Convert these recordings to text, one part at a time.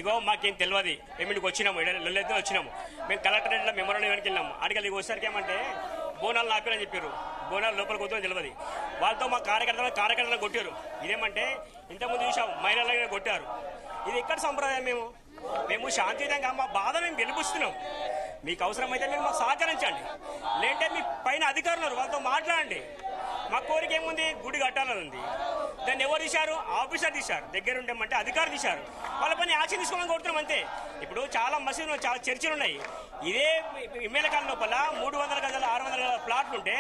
ఇగో మాకేం తెలియదు, మేము ఇంటికి వచ్చినాము, లొల్లెత్తే వచ్చినాము. మేము కలెక్టరేట్లో మెమోరాండం ఇవ్వడానికి వెళ్ళాము. అడిగి వచ్చేసరికి ఏమంటే బోనాలు ఆపారని చెప్పారు. బోనాలు లోపలికి వద్దని తెలియదు. వాళ్ళతో మా కార్యకర్తలను కొట్టారు. ఇదేమంటే ఇంతకుముందు చూసాం, మహిళలను కొట్టారు. ఇది ఎక్కడ సంప్రదాయం? మేము శాంతియుతంగా మా బాధ మేము వెలిపిస్తున్నాం. మీకు అవసరమైతే మీరు మాకు సహకరించండి, లేదంటే మీ పైన అధికారులు వాళ్ళతో మాట్లాడండి. మా కోరిక ఏముంది? గుడి కట్టాలని ఉంది. దాన్ని ఎవరు తీశారు? ఆఫీసర్ తీశారు. దగ్గర ఉండేమంటే అధికారులు తీశారు. వాళ్ళ పని యాక్షన్ తీసుకోవాలని కోరుతున్నాం అంతే. ఇప్పుడు చాలా మసీదులు, చాలా చర్చిలు ఉన్నాయి. ఇదే ఎమ్మెల్యే కాలం లోపల 300 గజాలు 600 గజాల ప్లాట్లు ఉంటే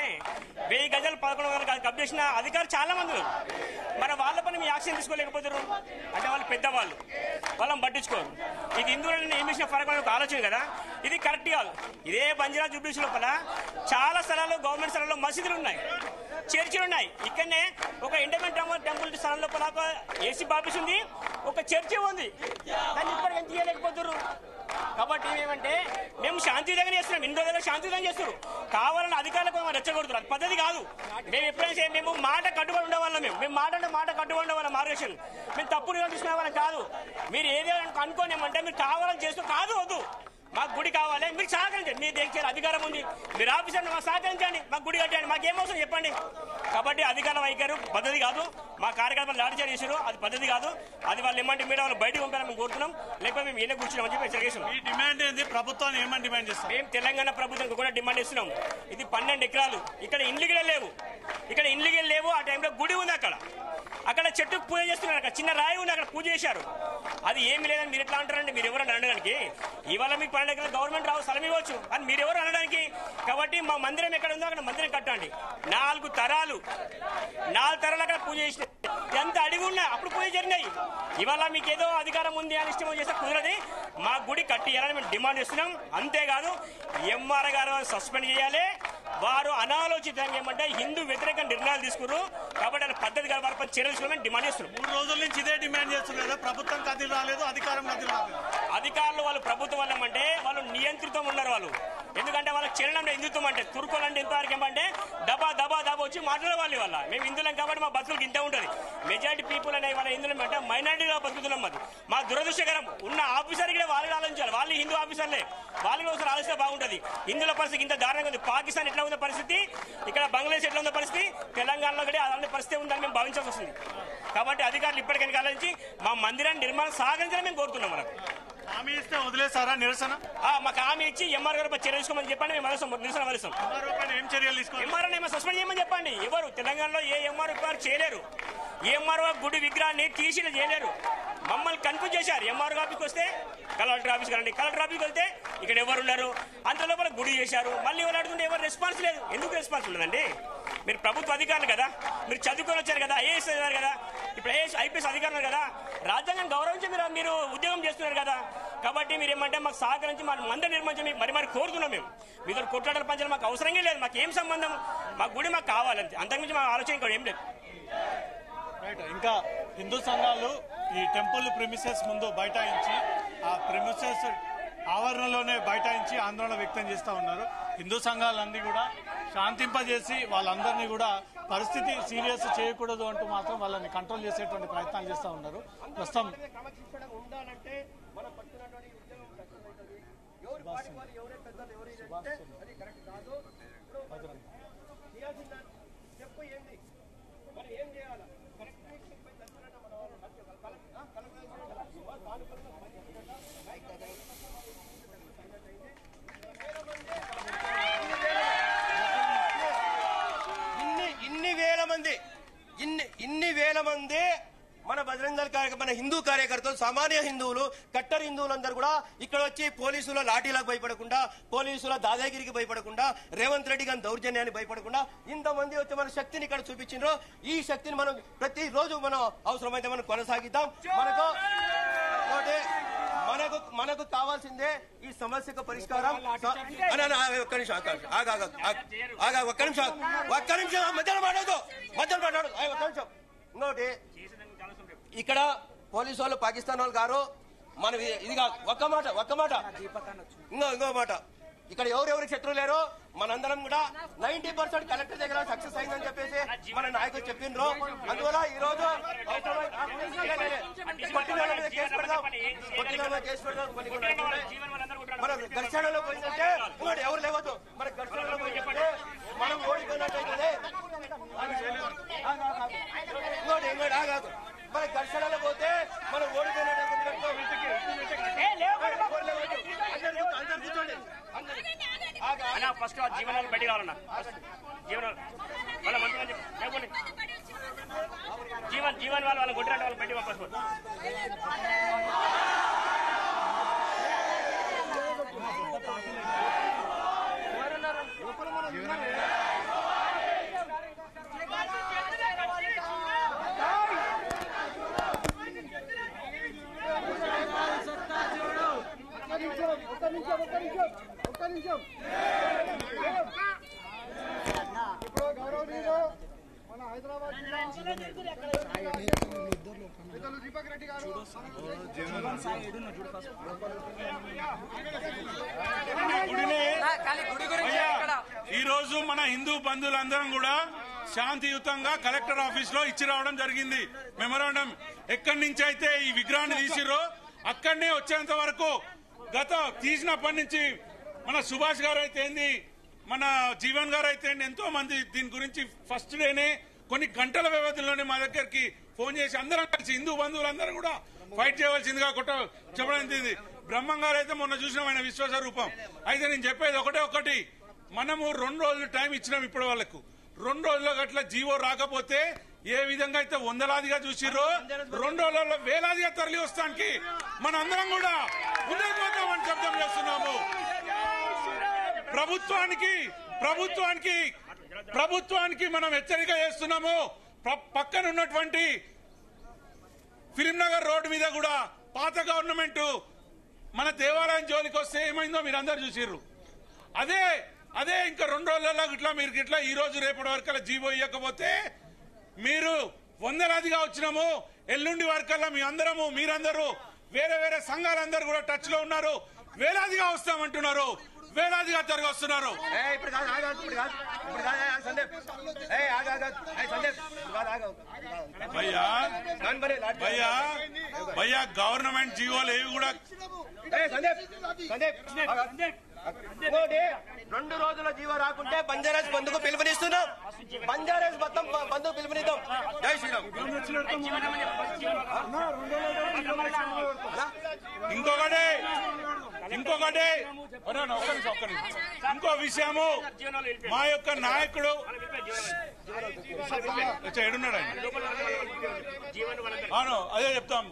1000 గజాలు 1100 గజాలు కబ్జా చేసిన అధికారులు చాలా మంది ఉన్నారు. మరి వాళ్ళ పని మీ యాక్షన్ తీసుకోలేకపోతారు అంటే వాళ్ళు పెద్దవాళ్ళు, వాళ్ళని పట్టించుకోరు. ఇది హిందువులను ఏం చేసిన ఫరక్ ఒక ఆలోచన కదా, ఇది కరెక్ట్ కాదు. ఇదే బంజారా జూబ్లీస్ లోపల చాలా స్థలాల్లో, గవర్నమెంట్ స్థలాల్లో మసీదులు ఉన్నాయి, చర్చిలు ఉన్నాయి. ఇక్కడనే ఒక ఇండిపెండెంట్ టెంపుల్ స్థలం లోపల ఏసీ ఆఫీస్ ఉంది, ఒక చర్చి ఉంది. దాన్ని ఇప్పటికి ఎంత చేయలేకపోతున్నారు. కాబట్టి ఏమంటే మేము శాంతియుతంగా చేస్తున్నాం. ఇన్ని రోజులు శాంతియుతంగా చేస్తారు. కావాలని అధికారులకు రెచ్చగొడుతున్నారు. అది పద్ధతి కాదు. మేము ఎప్పుడైనా మేము మాట కట్టుబడి ఉండేవాళ్ళం. మేము మాట కట్టుబడి ఉండేవాళ్ళం. మార్గదర్శనం మేము తప్పుడు తీసుకునే వాళ్ళం కాదు. మీరు ఏదేమైనా అనుకోనేమంటే మీరు కావాలని చేస్తూ కాదు, వద్దు. మాకు గుడి కావాలి, మీరు సహకరించండి. మీరు దేనికి అధికారం ఉంది, మీరు ఆఫీసర్ మాకు సహకరించండి, మాకు గుడి కట్టండి, మాకేమవసరం చెప్పండి. కాబట్టి అధికారం వైఖరి పద్ధతి కాదు. మా కార్యకర్తలు లాఠీచార్జ్ చేశారు, అది పద్ధతి కాదు. అది వాళ్ళు ఏమంటే మీరు వాళ్ళు బయటకు పంపాలని మేము కోరుతున్నాం, లేకపోతే మేము ఏదో కూర్చున్నామని చెప్పి హెచ్చరిస్తున్నాం. ఈ డిమాండ్ ఏంది? ప్రభుత్వాన్ని ఏమని డిమాండ్ చేస్తాం? మేము తెలంగాణ ప్రభుత్వం కూడా డిమాండ్ ఇస్తున్నాం. ఇది 12 ఎకరాలు, ఇక్కడ ఇండ్లుగా లేవు, ఆ టైంలో గుడి ఉంది, అక్కడ చెట్టుకు పూజ చేస్తున్నారు, అక్కడ చిన్న రాయి ఉంది, అక్కడ పూజ చేశారు. అది ఏమి లేదని మీరు ఎట్లా అంటారండి? మీరు ఎవరు అనడానికి? ఇవాళ మీకు 12 ఎకరాలు గవర్నమెంట్ రావు, స్థలం ఇవ్వచ్చు, అని మీరు ఎవరు అనడానికి? కాబట్టి మా మందిరం ఎక్కడ ఉందో అక్కడ మందిరం కట్టండి. 4 తరాలు అక్కడ పూజ చేసిన ఎంత అడిగి ఉన్నా అప్పుడు పూజ జరిగినాయి. ఇవాళ మీకు ఏదో అధికారం ఉంది అని ఇష్టం చేస్తే కుదరది. మా గుడి కట్టియాలని మేము డిమాండ్ చేస్తున్నాం. అంతేకాదు ఎంఆర్ గారు సస్పెండ్ చేయాలి. వారు అనాలోచితంగా ఏమంటే హిందూ వ్యతిరేక నిర్ణయాలు తీసుకున్నారు. కాబట్టి ఆయన పద్ధతి గారు వారిపై చర్యలు తీసుకోవాలని డిమాండ్ చేస్తున్నారు. 3 రోజుల నుంచి ఇదే డిమాండ్ చేస్తున్నారు కదా. ప్రభుత్వం కదిలి రాలేదు, అధికారం కదిలి రాలేదు. అధికారులు వాళ్ళు ప్రభుత్వం వాళ్ళమంటే వాళ్ళు నియంత్రితం ఉన్నారు. వాళ్ళు ఎందుకంటే వాళ్ళకి చలనం హిందుత్వం అంటే తుర్కోలంటే ఇంతవరకు ఏమంటే దబా వచ్చి మాట్లాడే వాళ్ళు. వల్ల మేము హిందువులం కాబట్టి మా బతుకులకు ఇంత ఉంటుంది. మెజారిటీ పీపుల్ అనే వాళ్ళ హిందువులం అంటే మైనారిటీగా బతుకుతున్నాం. అది మా దురదృష్టకరం. ఉన్న ఆఫీసర్ కూడా వాళ్ళు ఆలోచించాలి. వాళ్ళు హిందూ ఆఫీసర్లే, వాళ్ళకి ఒకసారి ఆలోచిస్తే బాగుంటుంది. హిందువుల పరిస్థితి ఇంత దారుణంగా ఉంది. పాకిస్తాన్ ఎట్లా ఉందో పరిస్థితి, ఇక్కడ బంగ్లాదేశ్ ఎట్లా ఉందో పరిస్థితి, తెలంగాణలో కూడా అలాంటి పరిస్థితి ఉందని మేము భావించాల్సి వస్తుంది. కాబట్టి అధికారులు ఇప్పటికైనా ఆలోచించి మా మందిరాన్ని నిర్మాణం సాగించాలని మేము కోరుతున్నాం. మనకు హామీ ఇస్తే వదిలేసారా నిరసన? మాకు హామీ ఇచ్చి ఎంఆర్ గారు చర్య తీసుకోమని చెప్పండి. మేము నిరసన వలుస్తాం. ఏం చర్యలు తీసుకోవాలి? ఎంఆర్ ఏమో సస్పెండ్ చేయమని చెప్పండి. ఎవరు తెలంగాణలో ఏ ఎంఆర్ చేయలేరు. ఎంఆర్ఓ గుడి విగ్రహాన్ని తీసి చేయలేరు. మమ్మల్ని కన్ఫ్యూజ్ చేశారు. ఎంఆర్ఓ ఆఫీస్కి వస్తే కలెక్టర్ ఆఫీస్కి రండి, కలెక్టర్ ఆఫీస్కి వెళ్తే ఇక్కడ ఎవరు ఉన్నారు, అంత లోపల గుడి చేశారు. మళ్ళీ ఎవరు అడుగుతుంటే ఎవరు రెస్పాన్స్ లేదు. ఎందుకు రెస్పాన్స్ ఉండదండి? మీరు ప్రభుత్వ అధికారులు కదా, మీరు చదువుకొని వచ్చారు కదా, ఐఏఎస్ అయ్యారు కదా, ఇప్పుడు ఐపీఎస్ అధికారులు కదా, రాజ్యాంగం గౌరవించి మీరు ఉద్యోగం చేస్తున్నారు కదా. కాబట్టి మీరు ఏమంటే మాకు సహకరించి మా మందిరం నిర్మించి మరి కోరుతున్నాం. మేము మీతో కొట్లాటలు పంచాలి, మాకు అవసరంగా లేదు. మాకు ఏం సంబంధం? మా గుడి మాకు కావాలంతే, అంతకుమించి మా ఆలోచన ఇక్కడ ఏం లేదు. ఇంకా హిందూ సంఘాలు ఈ టెంపుల్ ప్రిమిసెస్ ముందు బైఠాయించి, ఆ ప్రిమిసెస్ ఆవరణలోనే బైఠాయించి ఆందోళన వ్యక్తం చేస్తూ ఉన్నారు. హిందూ సంఘాలన్నీ కూడా శాంతింపజేసి వాళ్ళందరినీ కూడా పరిస్థితి సీరియస్ చేయకూడదు అంటూ మాత్రం వాళ్ళని కంట్రోల్ చేసేటువంటి ప్రయత్నాలు చేస్తూ ఉన్నారు. ప్రస్తుతం ఇన్ని వేల మంది మన బజరంగ దళ మన హిందూ కార్యకర్తలు, సామాన్య హిందువులు, కట్టర్ హిందువులందరూ కూడా ఇక్కడ వచ్చి పోలీసుల లాఠీలకు భయపడకుండా, పోలీసుల దాదాగిరికి భయపడకుండా, రేవంత్ రెడ్డి గారి దౌర్జన్యాన్ని భయపడకుండా ఇంతమంది వచ్చి మన శక్తిని ఇక్కడ చూపించారు. ఈ శక్తిని మనం ప్రతిరోజు మనం అవసరమైతే మనం కొనసాగిద్దాం. మనకు కావాల్సిందే ఈ సమస్యకు పరిష్కారం. ఒక్క నిమిషం మధ్యలో మాట్లాడు. ఒక్క నిమిషం. ఇంకోటి, ఇక్కడ పోలీసు వాళ్ళు పాకిస్తాన్ వాళ్ళు గారు మనం ఇది కాదు. ఒక్క మాట ఇంకో మాట, ఇక్కడ ఎవరెవరికి శత్రువు లేరు. మనందరం కూడా 90% కలెక్టర్ దగ్గర సక్సెస్ అయిందని చెప్పేసి మన నాయకులు చెప్పిండ్రు. అందువల్ల ఈ రోజు కేసు పెడదాం. పెడదాం, కొట్టినామా కేసు పెడదాం. మన ఘర్షణలో పోయిందంటే ఎవరు లేవద్దు. మన ఘర్షణలో పోయిందంటే మనం ఓడిపోయినట్టయితే మన ఘర్షణలో పోతే మనం ఓడిపోయినట్టయితే ఫస్ట్ జీవనాలు బయట కావాలన్నా. జీవనాలు వాళ్ళ మంత్రి జీవన్ వాళ్ళు కొట్టినట్టు వాళ్ళు బయట పంపేసుకో. ఇప్పుడు గౌరవనీయులు మన హైదరాబాద్ దీపక్ రెడ్డి గారు ఈ రోజు మన హిందూ బంధువులందరం కూడా శాంతియుతంగా కలెక్టర్ ఆఫీస్ లో ఇచ్చి రావడం జరిగింది మెమోరాండం. ఎక్కడి నుంచి అయితే ఈ విగ్రహాన్ని తీసిరో అక్కడనే వచ్చేంత వరకు గత తీసినప్పటి నుంచి మన సుభాష్ గారు అయితే ఏంది, మన జీవన్ గారు అయితే ఎంతో మంది దీని గురించి ఫస్ట్ డేనే కొన్ని గంటల వ్యవధిలోనే మా దగ్గరికి ఫోన్ చేసి అందరం కలిసి హిందూ బంధువులందరూ కూడా ఫైట్ చేయవలసిందిగా చెప్పడం జరిగింది. బ్రహ్మం గారు అయితే మొన్న చూసినాం ఆయన విశ్వాస రూపం. అయితే నేను చెప్పేది ఒకటి, మనము 2 రోజులు టైం ఇచ్చినాం ఇప్పుడు వాళ్ళకు. 2 రోజుల్లో గట్ల జీవో రాకపోతే ఏ విధంగా అయితే వందలాదిగా చూసిరో 2 రోజులలో వేలాదిగా తరలి వస్తానికి మనందరం కూడా ముందుకు పోతామని శబ్దం చేస్తున్నాము. ప్రభుత్వానికి మనం హెచ్చరిక చేస్తున్నాము. పక్కన ఉన్నటువంటి ఫిలింనగర్ రోడ్డు మీద కూడా పాత గవర్నమెంట్ మన దేవాలయం జోలికి వస్తే ఏమైందో మీరు అందరు చూసిర్రు. అదే ఇంకా 2 రోజులలో ఇట్లా మీరు ఇట్లా ఈ రోజు రేపటి వరకల్లా జీవో ఇవ్వకపోతే మీరు వందలాదిగా వచ్చినాము. ఎల్లుండి వరకల్లా మీరందరూ వేరే సంఘాలందరూ కూడా టచ్ లో ఉన్నారు. వేలాదిగా వస్తామంటున్నారు, వేలాదిగా తిరిగి వస్తున్నారు. భయ్యా గవర్నమెంట్ జీవోలు ఏవి కూడా 2 రోజుల జీవో రాకుంటే బంజారాస్ బంధుకు పిలుపునిస్తున్నాం. బంజారాస్ మొత్తం బంధుకు పిలుపునిద్దాం. జై శ్రీరామ్. ఇంకో విషయము, మా యొక్క నాయకుడు ఏడున్నాడు ఆయన. అవును, అదే చెప్తాం.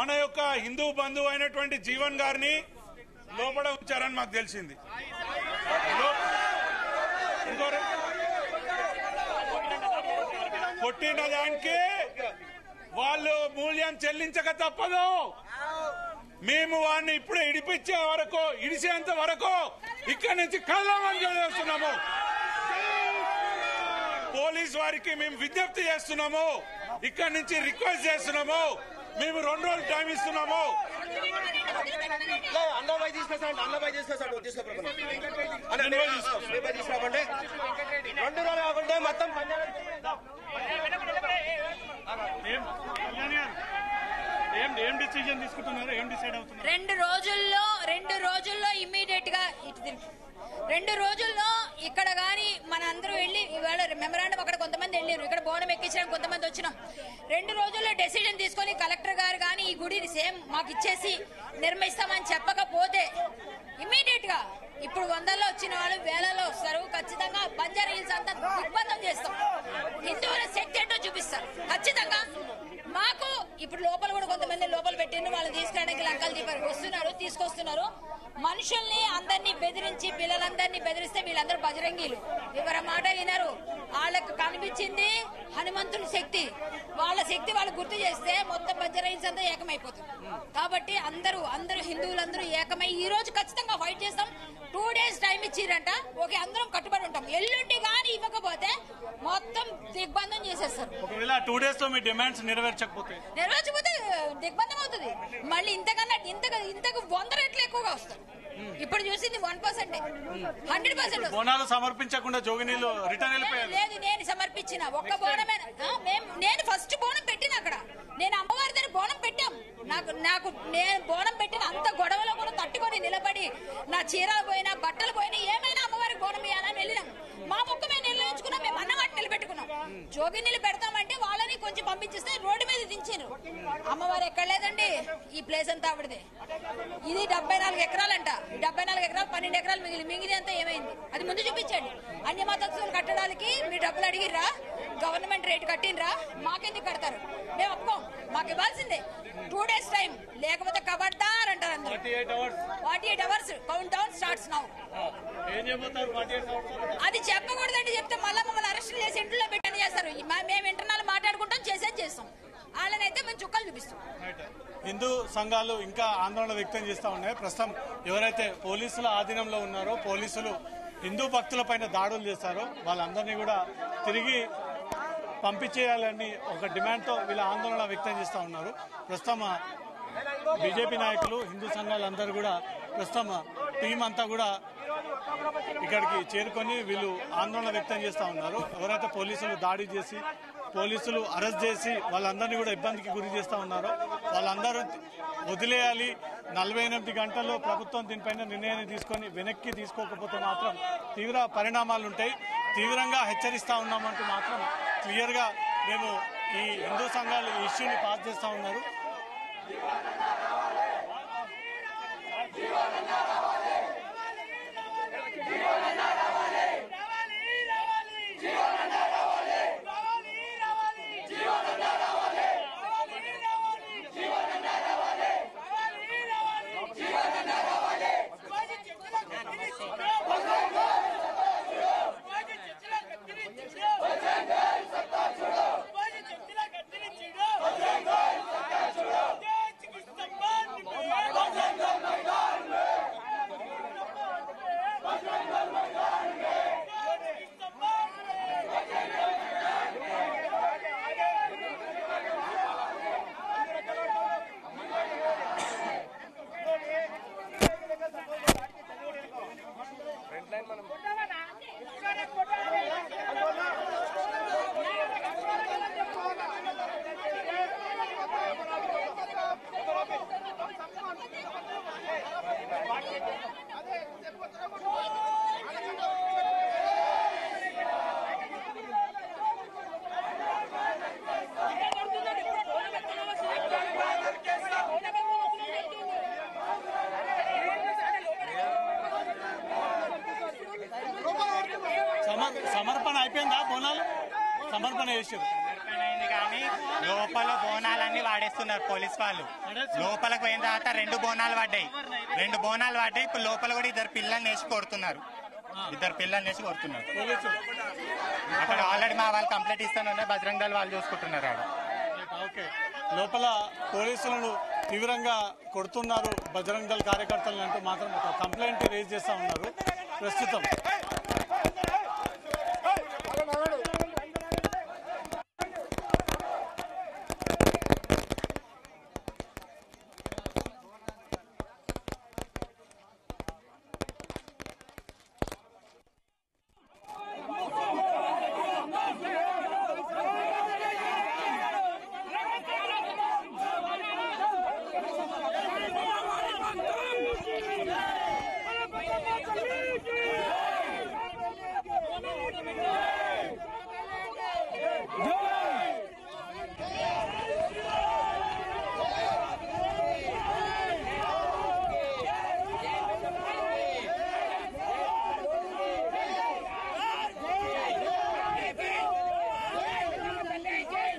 మన యొక్క హిందూ బంధువు అయినటువంటి జీవన్ గారిని లోపల ఉంచారని మాకు తెలిసింది. కొట్టిన దానికి వాళ్ళు మూల్యం చెల్లించక తప్పదు. మేము వాడిని ఇప్పుడే ఇడిసేంత వరకు ఇక్కడి నుంచి కళ్ళమని చేస్తున్నాము. పోలీస్ వారికి మేము విజ్ఞప్తి చేస్తున్నాము, ఇక్కడి నుంచి రిక్వెస్ట్ చేస్తున్నాము. మేము 2 రోజులు టైం ఇస్తున్నాము. అన్నబాయి తీసుకొస్తాడు 2 రోజులు కాకుంటే మొత్తం ఏం డిసిజన్ తీసుకుంటున్నారు, ఏం డిసైడ్ అవుతున్నారు? 2 రోజుల్లో ఇమ్మీడియట్ గా 2 రోజుల్లో ఇక్కడ గాని మన అందరూ వెళ్ళి ఇవాళ మెమరాండం అక్కడ కొంతమంది వెళ్ళారు, ఇక్కడ బోనం ఎక్కించడానికి కొంతమంది వచ్చినాం. 2 రోజుల్లో డెసిజన్ తీసుకొని కలెక్టర్ గారు గాని ఈ గుడిని సేమ్ మాకు ఇచ్చేసి నిర్మిస్తామని చెప్పకపోతే ఇమ్మీడియట్ గా ఇప్పుడు 100లో వచ్చిన వాళ్ళు 1000లో వస్తారు. ఖచ్చితంగా బంజారా హిల్స్ అంతా దిగ్బంధం చేస్తాం. హిందువుల శక్తి ఏంటో చూపిస్తారు ఖచ్చితంగా. మాకు ఇప్పుడు లోపల కూడా కొంతమంది లోపల పెట్టిన వాళ్ళు తీసుకురావడానికి లంకలు దీపారు తీసుకొస్తున్నారు. మనుషుల్ని అందరినీ బెదిరించి పిల్లలందరినీ బెదిరిస్తే వీళ్ళందరూ బజరంగీలు, ఎవరి మాట వినరు. వాళ్ళకు కనిపించింది హనుమంతుని శక్తి, వాళ్ళ శక్తి వాళ్ళు గుర్తు చేస్తే మొత్తం బజరంగీస్ అంతా ఏకమైపోతుంది. కాబట్టి అందరూ హిందువులందరూ ఏకమై ఈ రోజు ఖచ్చితంగా ఫైట్ చేస్తాం. 2 days టైం ఇచ్చిరంట. ఓకే, అందరం కట్టుబడి ఉంటాం. ఎల్లుండి గాని ఇవ్వకపోతే మొత్తం దిగ్బంధం చేసేస్తారు. ఒకవేళ 2 days లో మీ డిమాండ్స్ నెరవేర్చకపోతే దిగ్బంధం అవుతుంది. మళ్ళీ ఇంతకు 100 రెట్లు ఎక్కువగా వస్తారు. ఇప్పుడు చూసింది 1%, 100%. బోనాలు సమర్పించకుండా జోగినీలు రిటర్న్ వెళ్ళిపోయారు. లేదు, నేను సమర్పించిన ఒక్క బోనమే. నేను ఫస్ట్ బోనం పెట్టిన అక్కడ, నేను అమ్మవారి దగ్గర బోనం పెట్టాం. నేను బోనం పెట్టిన అంత గొడవలో కూడా తట్టుకొని నిలబడి నా చీరలు పోయినా బట్టలు పోయినా ఏమైనా అమ్మవారికి బోనం ఇవ్వాలని వెళ్ళినాం. మా ముక్క మేము నిర్ణయించుకున్నాం, మేము అన్నమాట నిలబెట్టుకున్నాం. జోగి నీళ్ళు పెడతామంటే వాళ్ళని కొంచెం పంపించేస్తే రోడ్డు మీద దించారు. అమ్మవారు ఎక్కడ లేదండి, ఈ ప్లేస్ అంతా ఆవిడదే. ఇది 74 ఎకరాలంట. 74 ఎకరాలు 12 ఎకరాలు మిగిలి అంతా ఏమైంది అది ముందు చూపించండి. అన్య మతస్థులు కట్టడానికి మీరు డబ్బులు అడిగిర్రా, గవర్నమెంట్ రేట్ కట్టినరా, మాకెందుకు కడతారు? మేము ఒప్పుకోం, మాకు ఇవ్వాల్సిందే 2 days టైం, లేకపోతే కబడ్దార్ అంటారు అందరూ. 48 hours count down starts now. అది చెప్పకూడదండి, చెప్తే మళ్ళీ మమ్మల్ని అరెస్ట్ చేసి ఇంట్లో పెట్టని చేస్తారు. మేము ఇంటర్నల్ మాట్లాడుకుంటాం, చేసేది చేస్తాం. వాళ్ళనైతే మేము చుక్కలు చూపిస్తాం. హిందూ సంఘాలు ఇంకా ఆందోళన వ్యక్తం చేస్తూ ఉన్నాయి. ప్రస్తుతం ఎవరైతే పోలీసుల ఆధీనంలో ఉన్నారో, పోలీసులు హిందూ భక్తులపైన దాడులు చేస్తారో వాళ్ళందరినీ కూడా తిరిగి పంపించేయాలని ఒక డిమాండ్తో వీళ్ళ ఆందోళన వ్యక్తం చేస్తూ ఉన్నారు. ప్రస్తుతం బీజేపీ నాయకులు, హిందూ సంఘాలందరూ కూడా ప్రస్తుతం టీం అంతా కూడా ఇక్కడికి చేరుకొని వీళ్ళు ఆందోళన వ్యక్తం చేస్తూ ఉన్నారు. ఎవరైతే పోలీసులు దాడి చేసి, పోలీసులు అరెస్ట్ చేసి వాళ్ళందరినీ కూడా ఇబ్బందికి గురి చేస్తూ ఉన్నారో వాళ్ళందరూ వదిలేయాలి. 48 గంటల్లో ప్రభుత్వం దీనిపైన నిర్ణయాన్ని తీసుకొని వెనక్కి తీసుకోకపోతే మాత్రం తీవ్ర పరిణామాలు ఉంటాయి, తీవ్రంగా హెచ్చరిస్తా ఉన్నామంటూ మాత్రం క్లియర్ గా మేము ఈ హిందూ సంఘాలు ఈ ఇష్యూని పాస్ చేస్తా ఉన్నారు. సమర్పణ అయిపోయిందా? బోనాలు సమర్పణ చేసారు కానీ లోపల బోనాలన్నీ వాడేస్తున్నారు పోలీస్ వాళ్ళు. లోపలికి పోయిన తర్వాత 2 బోనాలు పడ్డాయి. ఇప్పుడు లోపల కూడా 2 పిల్లల్ని వేసి కొడుతున్నారు. అక్కడ ఆల్రెడీ మా వాళ్ళు కంప్లైంట్ ఇస్తాను, బజరంగ దళ వాళ్ళు చూసుకుంటున్నారు. ఓకే, లోపల పోలీసులను తీవ్రంగా కొడుతున్నారు బజరంగ దళ కార్యకర్తలను అంటూ మాత్రం ఒక కంప్లైంట్ రేజ్ చేస్తా ఉన్నారు. ప్రస్తుతం